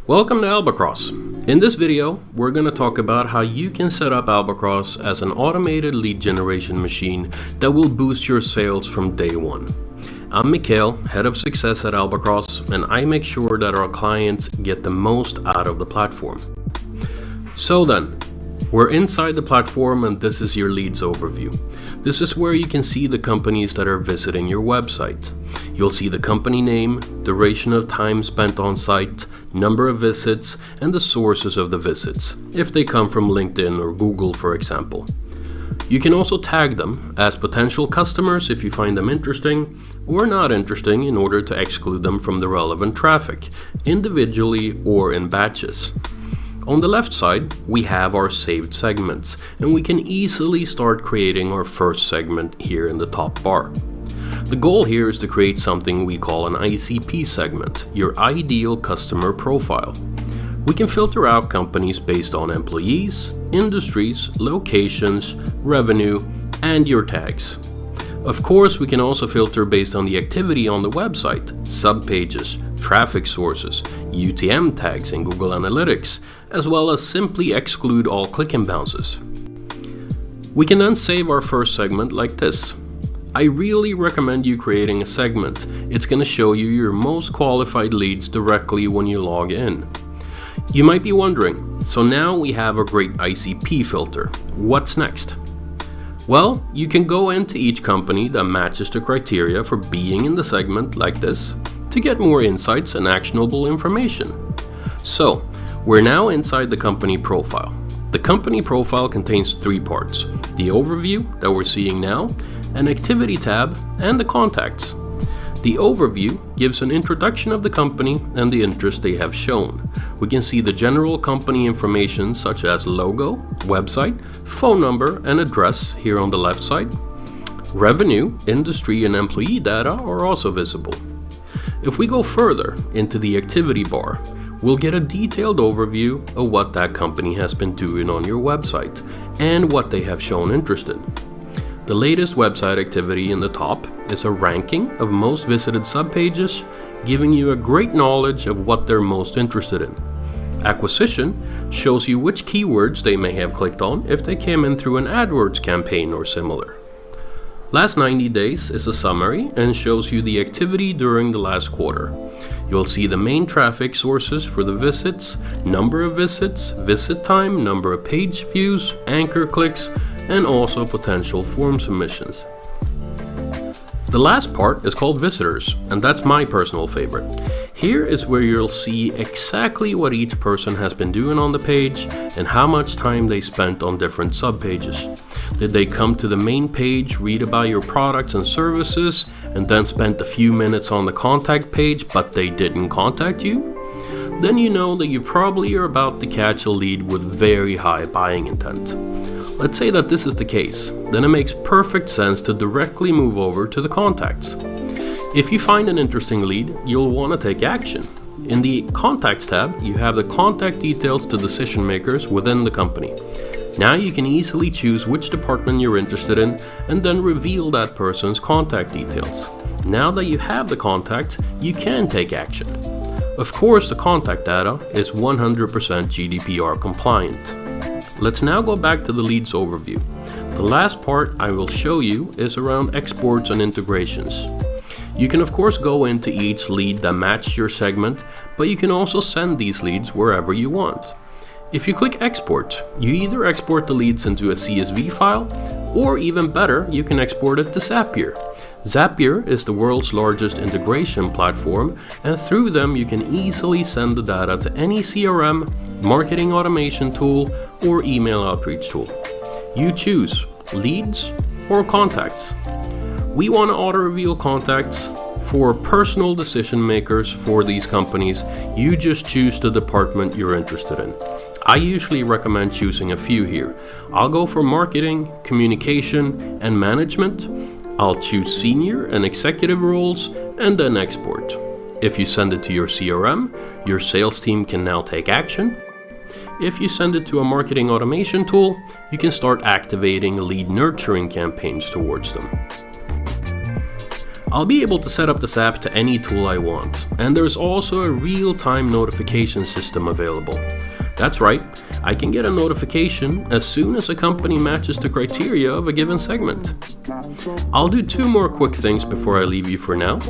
Welcome to Albacross. In this video, we're going to talk about how you can set up Albacross as an automated lead generation machine that will boost your sales from day one. I'm Mikhail, Head of Success at Albacross, and I make sure that our clients get the most out of the platform. So then, we're inside the platform and this is your leads overview. This is where you can see the companies that are visiting your website. You'll see the company name, duration of time spent on site, number of visits, and the sources of the visits, if they come from LinkedIn or Google, for example. You can also tag them as potential customers if you find them interesting or not interesting in order to exclude them from the relevant traffic, individually or in batches. On the left side, we have our saved segments, and we can easily start creating our first segment here in the top bar. The goal here is to create something we call an ICP segment, your ideal customer profile. We can filter out companies based on employees, industries, locations, revenue, and your tags. Of course, we can also filter based on the activity on the website, subpages, traffic sources, UTM tags in Google Analytics, as well as simply exclude all click and bounces. We can then save our first segment like this. I really recommend you creating a segment. It's going to show you your most qualified leads directly when you log in. You might be wondering, so now we have a great ICP filter. What's next? Well, you can go into each company that matches the criteria for being in the segment like this to get more insights and actionable information. So, we're now inside the company profile. The company profile contains three parts: the overview that we're seeing now, an activity tab, and the contacts. The overview gives an introduction of the company and the interest they have shown. We can see the general company information such as logo, website, phone number, and address here on the left side. Revenue, industry, and employee data are also visible. If we go further into the activity bar, we'll get a detailed overview of what that company has been doing on your website and what they have shown interest in. The latest website activity in the top is a ranking of most visited subpages, giving you a great knowledge of what they're most interested in. Acquisition shows you which keywords they may have clicked on if they came in through an AdWords campaign or similar. Last 90 days is a summary and shows you the activity during the last quarter. You'll see the main traffic sources for the visits, number of visits, visit time, number of page views, anchor clicks, and also potential form submissions. The last part is called visitors, and that's my personal favorite. Here is where you'll see exactly what each person has been doing on the page and how much time they spent on different subpages. Did they come to the main page, read about your products and services, and then spent a few minutes on the contact page but they didn't contact you? Then you know that you probably are about to catch a lead with very high buying intent. Let's say that this is the case, then it makes perfect sense to directly move over to the contacts. If you find an interesting lead, you'll want to take action. In the Contacts tab, you have the contact details to decision makers within the company. Now you can easily choose which department you're interested in and then reveal that person's contact details. Now that you have the contacts, you can take action. Of course, the contact data is 100% GDPR compliant. Let's now go back to the leads overview. The last part I will show you is around exports and integrations. You can of course go into each lead that matches your segment, but you can also send these leads wherever you want. If you click export, you either export the leads into a CSV file, or even better, you can export it to Zapier. Zapier is the world's largest integration platform, and through them you can easily send the data to any CRM, marketing automation tool, or email outreach tool. You choose leads or contacts. We want to auto-reveal contacts for personal decision makers for these companies. You just choose the department you're interested in. I usually recommend choosing a few here. I'll go for marketing, communication, and management. I'll choose senior and executive roles and then export. If you send it to your CRM, your sales team can now take action. If you send it to a marketing automation tool, you can start activating lead nurturing campaigns towards them. I'll be able to set up this app to any tool I want, and there's also a real-time notification system available. That's right, I can get a notification as soon as a company matches the criteria of a given segment. I'll do two more quick things before I leave you for now.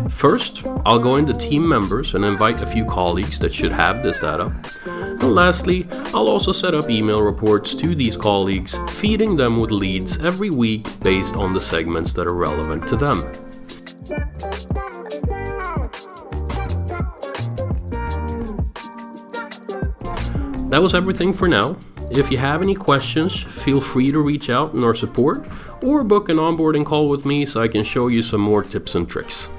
First, I'll go into team members and invite a few colleagues that should have this data. And lastly, I'll also set up email reports to these colleagues, feeding them with leads every week based on the segments that are relevant to them. That was everything for now. If you have any questions, feel free to reach out in our support or book an onboarding call with me so I can show you some more tips and tricks.